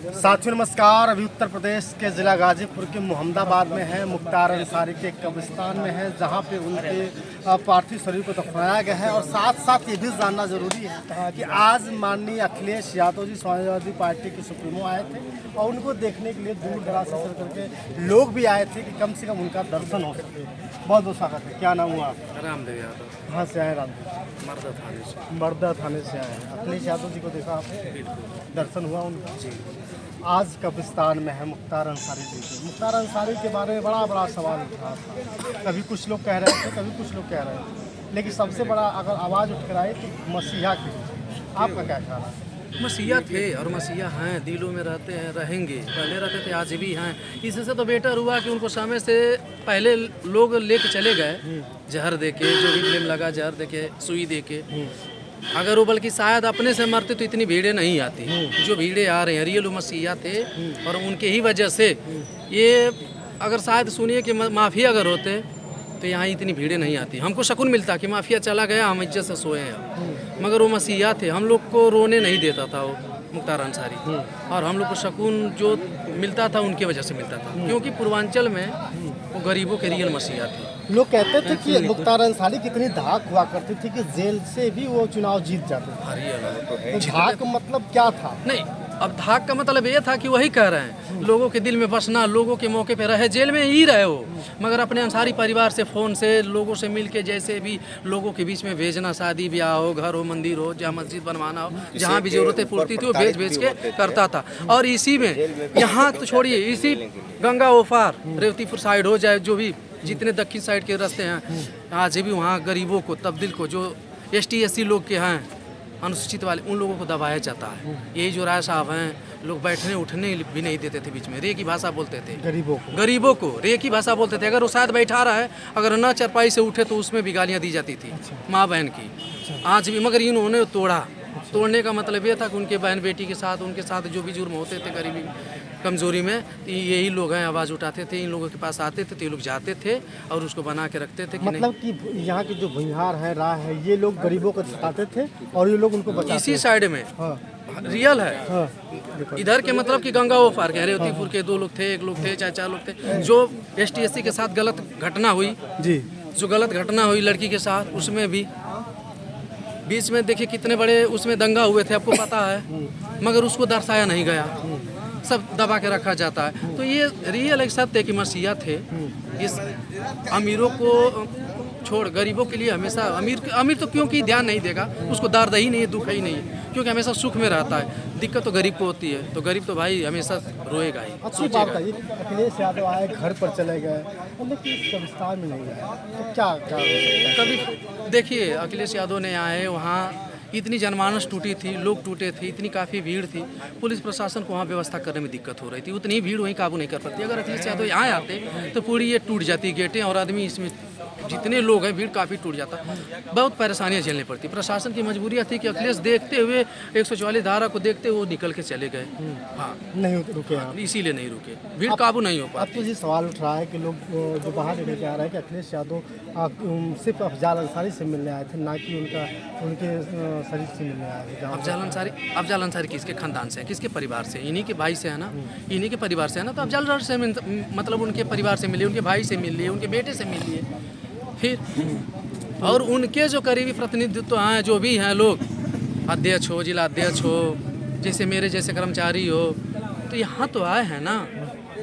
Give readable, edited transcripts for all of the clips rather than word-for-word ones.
साथियों नमस्कार। अभी उत्तर प्रदेश के ज़िला गाजीपुर के मोहम्मदाबाद में है, मुख्तार अंसारी के कब्रिस्तान में है, जहां पे उनके पार्थिव शरीर को दफनाया गया है। और साथ साथ ये भी जानना ज़रूरी है कि आज माननीय अखिलेश यादव जी समाजवादी पार्टी के सुप्रीमो आए थे और उनको देखने के लिए दूर दराज से करके लोग भी आए थे कि कम से कम उनका दर्शन हो सके। बहुत बहुत स्वागत है। क्या नाम हुआ? रामदेव यादव। कहाँ से आए? रामदेव मर्दा थाने से। मर्दा थाने से आए हैं। अखिलेश यादव जी को देखा आपने? दर्शन हुआ उनका? जी। आज कब्रिस्तान में है मुख्तार अंसारी जी के। मुख्तार अंसारी के बारे में बड़ा बड़ा सवाल उठ रहा था। कभी कुछ लोग कह रहे थे, कभी कुछ लोग कह रहे थे, लेकिन सबसे बड़ा अगर आवाज़ उठ कर आई तो मसीहा की। आपका क्या ख्याल है? मसीहा थे और मसीहा हैं, दिलों में रहते हैं, रहेंगे। पहले रहते थे, आज भी हैं। इससे तो बेटर हुआ कि उनको समय से पहले लोग लेके चले गए, जहर देके, जो भी ब्लेम लगा जहर देके, सुई देके। अगर वो बल्कि शायद अपने से मरते तो इतनी भीड़ें नहीं आती जो भीड़ें आ रही हैं। रियल मसीहा थे और उनके ही वजह से ये, अगर शायद सुनिए कि माफिया अगर होते तो यहाँ इतनी भीड़ें नहीं आती। हमको शकून मिलता कि माफिया चला गया, हम इज्जत से सोए हैं। मगर वो मसीहा थे, हम लोग को रोने नहीं देता था वो मुख्तार अंसारी। और हम लोग को शकून जो मिलता था उनके वजह से मिलता था, क्योंकि पूर्वांचल में वो गरीबों के रियल मसीहा थे। लोग कहते थे कि मुख्तार अंसारी कितनी धाक हुआ करती थी कि जेल से भी वो चुनाव जीत जाते थे। तो धाक मतलब क्या था? नहीं, अब धाक का मतलब ये था कि वही कह रहे हैं, लोगों के दिल में बसना, लोगों के मौके पे रहे, जेल में ही रहे वो, मगर अपने अंसारी परिवार से फ़ोन से लोगों से मिल के जैसे भी लोगों के बीच में भेजना, शादी ब्याह हो, घर हो, मंदिर हो, जहाँ मस्जिद बनवाना हो, जहाँ भी ज़रूरतें पूर्ति थी वो भेज के करता था। और इसी में यहाँ तो छोड़िए, इसी गंगा ओफार रेवतीपुर साइड हो जाए, जो भी जितने दक्षिण साइड के रास्ते हैं, आज भी वहाँ गरीबों को, तब्दील को, जो ST SC लोग के हैं, अनुसूचित वाले, उन लोगों को दबाया जाता है। यही जो राय साहब हैं, लोग बैठने उठने भी नहीं देते थे, बीच में रे की भाषा बोलते थे। गरीबों को रे की भाषा बोलते थे। अगर वो शायद बैठा रहा है, अगर न चारपाई से उठे तो उसमें भी गालियाँ दी जाती थी। माँ बहन की आज भी, मगर इन्होंने तोड़ा। तोड़ने का मतलब ये था कि उनके बहन बेटी के साथ, उनके साथ जो भी जुर्म होते थे गरीबी कमज़ोरी में, तो यही लोग हैं आवाज़ उठाते थे, इन लोगों के पास आते थे तो ये लोग जाते थे और उसको बना के रखते थे कि मतलब कि यहाँ के जो भुइहार है, राह है, ये लोग गरीबों को सताते थे और ये लोग उनको बचाते थे। इसी साइड में रियल है। इधर के मतलब कि गंगा वो पार के रेवतीपुर के 2 लोग थे, 1 लोग थे, 4 लोग थे। जो ST SC के साथ गलत घटना हुई जी, जो गलत घटना हुई लड़की के साथ, उसमें भी बीच में देखिए कितने बड़े उसमें दंगा हुए थे, आपको पता है, मगर उसको दर्शाया नहीं गया, सब दबा के रखा जाता है। तो ये रियल एक सत्य है कि मसीहा थे। इस अमीरों को छोड़ गरीबों के लिए हमेशा, अमीर तो क्योंकि ध्यान नहीं देगा, उसको दर्द ही नहीं है, दुख ही नहीं है, क्योंकि हमेशा सुख में रहता है। दिक्कत तो गरीब को होती है, तो गरीब तो भाई हमेशा रोएगा ही। अच्छी बात है, अखिलेश यादव आए, घर पर चले गए, लेकिन कब्रिस्तान में नहीं गए, तो क्या कभी देखिए, अखिलेश यादव ने आए, वहाँ इतनी जनमानस टूटी थी, लोग टूटे थे, इतनी काफ़ी भीड़ थी, पुलिस प्रशासन को वहाँ व्यवस्था करने में दिक्कत हो रही थी, उतनी भीड़ वहीं काबू नहीं कर पाती। अगर अखिलेश यादव यहाँ आते तो पूरी ये टूट जाती गेटें और आदमी, इसमें जितने लोग हैं, भीड़ काफ़ी टूट जाता, बहुत परेशानियाँ झेलनी पड़ती। प्रशासन की मजबूरियाँ थी कि अखिलेश देखते हुए 144 धारा को देखते हुए वो निकल के चले गए। हाँ, नहीं रुके, इसीलिए नहीं रुके, भीड़ काबू नहीं हो पाती। अब तो ये सवाल उठ रहा है कि लोग जो बाहर लेके आ रहे हैं कि अखिलेश यादव सिर्फ अफजाल अंसारी से मिलने आए थे, ना कि उनके शरीर से मिलने आए थे। अफजाल अंसारी किसके खानदान से है, किसके परिवार से? इन्हीं के भाई से है ना, इन्हीं के परिवार से है ना। तो अफजाल अंसारी से मतलब उनके परिवार से मिले, उनके भाई से मिल लिए, उनके बेटे से मिल लिए, फिर और उनके जो करीबी प्रतिनिधित्व हैं, जो भी हैं लोग, अध्यक्ष हो, जिला अध्यक्ष हो, जैसे मेरे जैसे कर्मचारी हो, तो यहाँ तो आए हैं ना।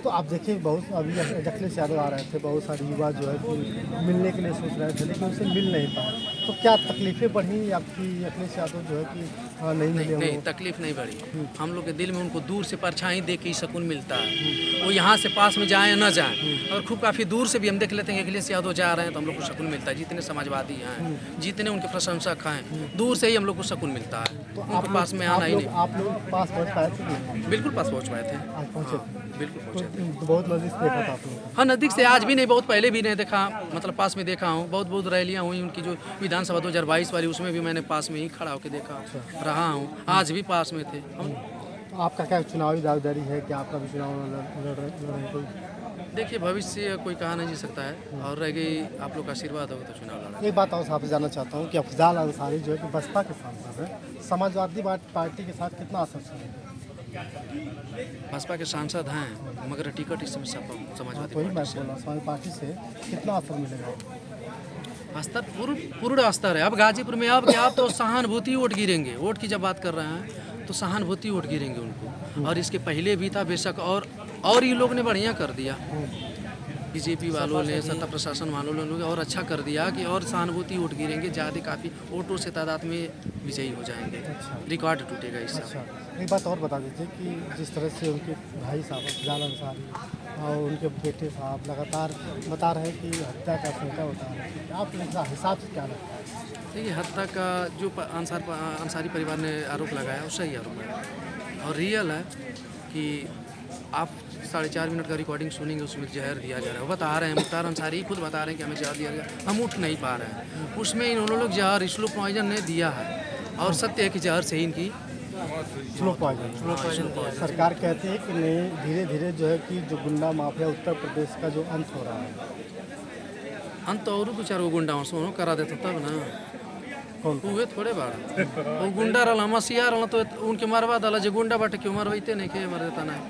तो आप देखिए, बहुत अभी अखिलेश यादव आ रहे थे, बहुत सारे युवा जो है कि मिलने के लिए सोच रहे थे, लेकिन उनसे मिल नहीं पाए। तो क्या तकलीफें बढ़ी आपकी? अखिलेश यादव जो है कि नहीं मिले? नहीं, तकलीफ नहीं बढ़ी। हम लोग के दिल में उनको दूर से परछाई देख के ही सुकून मिलता है। वो यहाँ से पास में जाएँ न जाएँ, और खूब काफ़ी दूर से भी हम देख लेते हैं कि अखिलेश यादव जा रहे हैं, तो हम लोग को सुकून मिलता है। जितने समाजवादी हैं, जितने उनके प्रशंसक हैं, दूर से ही हम लोग को सुकून मिलता है। तो उनके पास में आना ही नहीं। आप लोग पास पहुँच पाए थे? बिल्कुल पास पहुँच पाए थे। आज पहुँचे? बिल्कुल पहुँचे थे। बहुत नज़दीक से देखा था आप लोग? हाँ, नज़दीक से आज भी नहीं, बहुत पहले भी नहीं देखा, मतलब पास में देखा हूँ। बहुत रैलियाँ हुई उनकी, जो विधानसभा 2022 वाली, उसमें भी मैंने पास में ही खड़ा होकर देखा रहा हूँ। आज भी पास में थे हम। तो आपका क्या चुनावी दावेदारी है कि आपका भी चुनाव लड़ रहे कोई? देखिए, भविष्य कोई कहा नहीं जा सकता है, और रह गई आप लोग का आशीर्वाद होगा तो चुनाव लड़ा। एक बात और आपसे जानना चाहता हूँ कि अफजाल अंसारी जो है कि बसपा के सांसद है, समाजवादी पार्टी के साथ कितना असर है? भाजपा के सांसद हैं मगर टिकट इस समय समाजवादी वही मैं पार्टी से। बोला समाजवादी पार्टी से कितना असर मिलेगा? स्तर पूर्ण स्तर है। अब गाजीपुर में अब क्या, आप तो सहानुभूति वोट गिरेंगे। वोट की जब बात कर रहे हैं तो सहानुभूति वोट गिरेंगे उनको। और इसके पहले भी था बेशक, और ये लोग ने बढ़िया कर दिया, बीजेपी वालों ने, सत्ता प्रशासन वालों ने और अच्छा कर दिया कि और सहानुभूति वोट गिरेंगे, ज़्यादा काफ़ी वोटों से तादाद में विजयी हो जाएंगे। रिकॉर्ड टूटेगा इससे। अच्छा, एक बात और बता दीजिए कि जिस तरह से उनके भाई साहब अफजाल अंसारी और उनके बेटे साहब लगातार बता रहे हैं कि हत्या का आशंका होता है, आप इनका हिसाब से क्या लगता है? देखिए, हत्या का जो अंसारी परिवार ने आरोप लगाया वो सही आरोप है और रियल है कि आप 4.5 मिनट का रिकॉर्डिंग सुनेंगे, उसमें जहर दिया जा रहा है। वो बता रहे हैं, मुख्तार अंसारी खुद बता रहे हैं कि हमें जहर दिया गया, हम उठ नहीं पा रहे हैं। उसमें इन्होंने लोग जहर स्लो पॉइजन ने दिया है और सत्य है कि जहर से ही इनकी स्लो पॉइजन। सरकार कहती है कि नहीं, धीरे धीरे जो है कि जो गुंडा माफिया उत्तर प्रदेश का जो अंत हो रहा है। अंत तो और 2-4 गो गुंडा सोनो करा देता तब ना, कौन? हुए थोड़े बार वो गुंडा रहा मसीहा रहा तो उनके मरवा दला, जो गुंडा बाटे क्यों मरवाते नहीं के मर देता नहीं।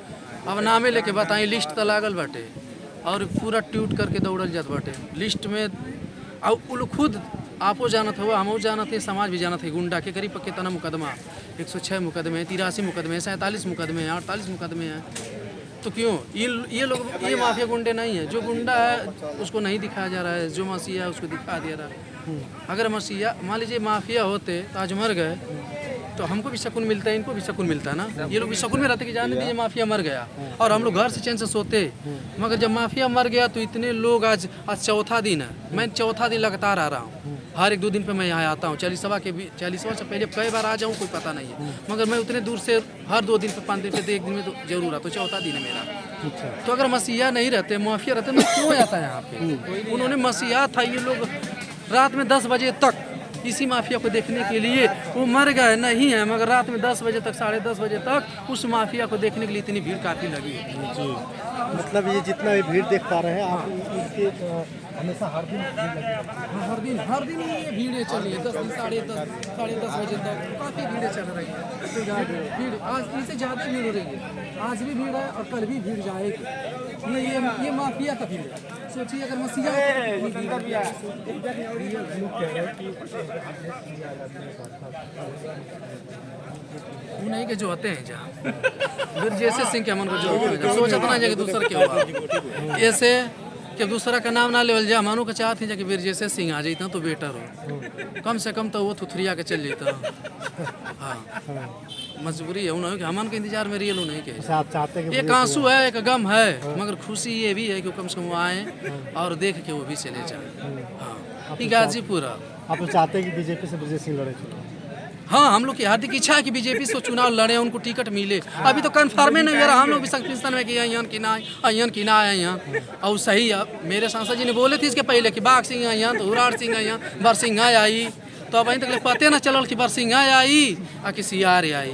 अब नामे लेके बताई, लिस्ट तो लागल बाटे और पूरा ट्यूट करके दौड़ल जात बाटे लिस्ट में। अब वो लोग खुद आपो जानत हो, हमो जानत है, समाज भी जानत है गुंडा के करीब कितना मुकदमा, 106 मुकदमे, 83 मुकदमे, 47 मुकदमे हैं, 48 मुकदमे हैं। तो क्यों ये लोग, ये माफिया गुंडे नहीं है। जो गुंडा है उसको नहीं दिखाया जा रहा है, जो मसीहा है उसको दिखा दिया रहा है। अगर मसीहा मान लीजिए माफिया होते तो आज मर गए तो हमको भी शकुन मिलता है, इनको भी शकुन मिलता है ना। ये लोग भी शकुन में रहते कि जाने दीजिए माफिया मर गया और हम लोग घर से चैन से सोते। मगर जब माफिया मर गया तो इतने लोग, आज चौथा दिन है, मैं चौथा दिन लगातार आ रहा हूँ। हर 1-2 दिन पे मैं यहाँ आता हूँ। 40वां से पहले कई बार आ जाऊँ कोई पता नहीं है, मगर मैं उतने दूर से हर 2 दिन पे 5 दिन पे 1 दिन में तो जरूर आता। तो चौथा दिन है मेरा। तो अगर मसीहा नहीं रहते, माफिया रहते, मैं क्यों आता है यहाँ पे? उन्होंने मसीहा था, ये लोग रात में 10 बजे तक इसी माफिया को देखने के लिए, वो मर गए नहीं है मगर रात में 10 बजे तक, 10:30 बजे तक उस माफिया को देखने के लिए इतनी भीड़ काफ़ी लगी। जी, मतलब ये जितना भी भीड़ देख पा रहे हैं आप, इसके हमेशा हर दिन भीड़ लगी रहती है। हर दिन ये भीड़ें चल रही है। 10, 10:30 बजे तक काफ़ी भीड़ें चल रही है। भीड़ आज इनसे ज़्यादा भीड़ हो रही है। आज भी भीड़ है और कल भी भीड़ जाएगी। ये माफिया का भीड़ है। सोचिए अगर मसीहा नहीं के जो होते हैं जहाँ फिर जैसे सिंह के मन को जो सोचा तो ना जाके दूसरा क्या हुआ, ऐसे कि दूसरा का नाम ना लेवल जा, मानो के चाहते हैं कि फिर जैसे सिंह आ जाता तो बेटर हो, कम से कम तो वो थुथरिया के चल जाता। हाँ, मजबूरी है उन्होंने कि हमन के इंतजार में रियल नहीं के। आप चाहते हैं कि एक आंसू है, एक गम है, मगर खुशी ये भी है कि कम से कम वो आए और देख के वो भी चले जाए। हाँ, ये गाजीपुर आप चाहते हैं कि बीजेपी से ब्रजेश सिंह लड़े चुनाव? हाँ, हम लोग की हार्दिक इच्छा है कि बीजेपी से चुनाव लड़े, उनको टिकट मिले। अभी तो कन्फर्म नहीं हो रहा। हम लोग भी संकिस्तान में कि अयन की ना अयन और सही है। मेरे सांसद जी ने बोले थे इसके पहले कि बाघ सिंह अयन, तो हुरार सिंह अयन, बरसिंह आई, तो अब अभी तक पते ना चलल कि बरसिंह आई आ कि सियार आई,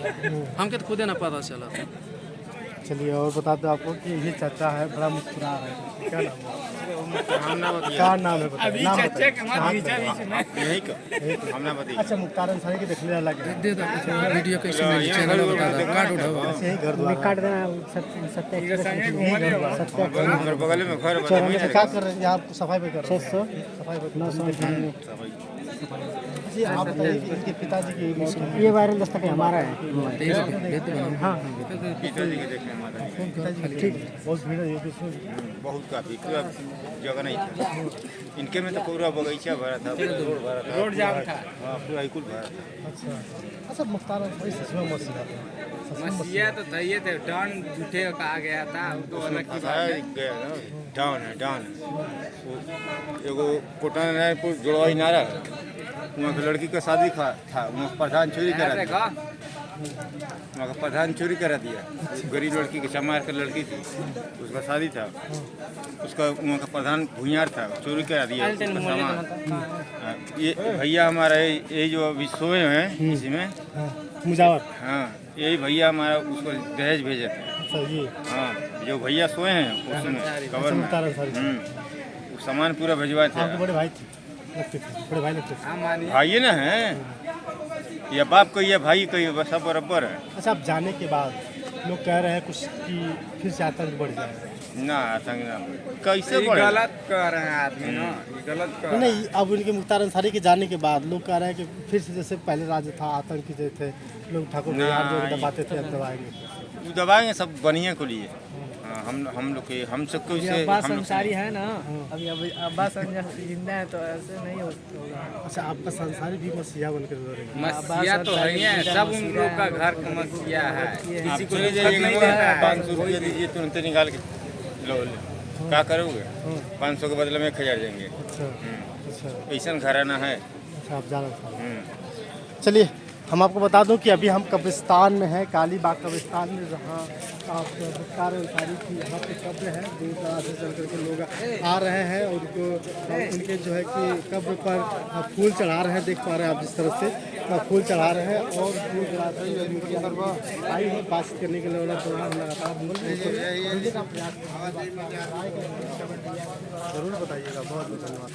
हमके तो खुदे ना पता चला। चलिए, और बता दो आपको कि ये चाचा है, बड़ा मुस्कुरा रहा है, क्या नाम है? क्या नाम है? अच्छा, मुख्तार अंसारी के देखने अलग है। दे दो वीडियो कैसे मिली, चैनल बता दो, कार्ड उठाओ। ऐसे ही घर द्वार काट देना सत्य बगल में घर क्या कर रहे हैं आप? सफाई पे कर रहे हैं? 600 सफाई पे 998 जी, आप बताइए कि इनके पिताजी की मौत हुई। ये वायरल दस्तक हमारा है। हाँ, पिताजी के देखने ठीक, बहुत भीड़ है इसमें। बहुत काफ़ी पूरा जगह नहीं था इनके में, तो पूरा बगीचा भरा था, रोड भरा था, रोड जाम था। हाँ, पूरा ही कुल भरा था। अच्छा, मुख्तार अंसारी सच में मसीहा थे? मसीहा तो था, ये थे डॉन झूठे कहा गया था, उनको अलग की बात है। गया ना, डाउन है, डाउन है। एगो कोटा नारायणपुर जोड़वाई नारा है, वहाँ की लड़की का शादी था, वहाँ प्रधान चोरी करा दिया। वहाँ का प्रधान चोरी करा दिया। गरीब लड़की के चमार का लड़की थी, उसका शादी था, उसका वहाँ का प्रधान भूमियार था, चोरी करा दिया उसका सामान। ये भैया हमारा ये जो अभी सोए हैं इसी में, मुजावर। हाँ, यही भैया हमारा उसको दहेज भेजे थे। अच्छा, ये हाँ, जो भैया सोए हैं उसमें कवर में मुख्तार अंसारी वो सामान पूरा भिजवाए थे। आपके बड़े भाई थे, लगते थे, बड़े भाई लगते थे। हाँ मानिए, भाई ना है, या बाप को या भाई को, सब बराबर है। अच्छा, आप जाने के बाद लोग कह रहे हैं कुछ कि फिर से आतंक बढ़ जाएगा। ना आतंक ना कैसे ये बढ़े गलत कर रहे हैं आदमी ना, ये गलत कर रहे हैं। नहीं, अब उनके मुख्तार अंसारी के जाने के बाद लोग कह रहे हैं कि फिर से जैसे पहले राज था आतंकी जो थे लोग ठाकुर ना, बिहार जो दबाते थे अब दबाएंगे। वो दबाएंगे सब बढ़िया को लिए। हाँ, हम लोग के हम सबको ये इसे अब्बास हम लोग अंसारी है ना, अभी अब्बास अंसारी जिंदा है तो ऐसे नहीं होगा। अच्छा, आपका संसारी भी मसीहा बनकर दो रहे हैं। मसीहा तो है ही है, सब उन लोग का घर का मसीहा है। आप किसी को चले दिक्कत जाइए नहीं देता है। 500 रुपया दीजिए तुरंत निकाल के लो क्या करोगे? 500 के बदले में 1000 देंगे। अच्छा अच्छा ऐसा घराना है। अच्छा, आप जाना था। चलिए हम आपको बता दूं कि अभी हम कब्रिस्तान में हैं, कालीबाग कब्रिस्तान में, जहां आप मुख्तार अंसारी की यहाँ पे कब्र है। दूर दराज से चल करके लोग आ रहे हैं और उनके जो है कि कब्र पर फूल चढ़ा रहे हैं। देख पा रहे हैं आप जिस तरह से फूल चढ़ा रहे हैं और फूल चढ़ाते आई है बातचीत करने के लिए लगातार बोलने का प्रयास जरूर बताइएगा। बहुत बहुत धन्यवाद।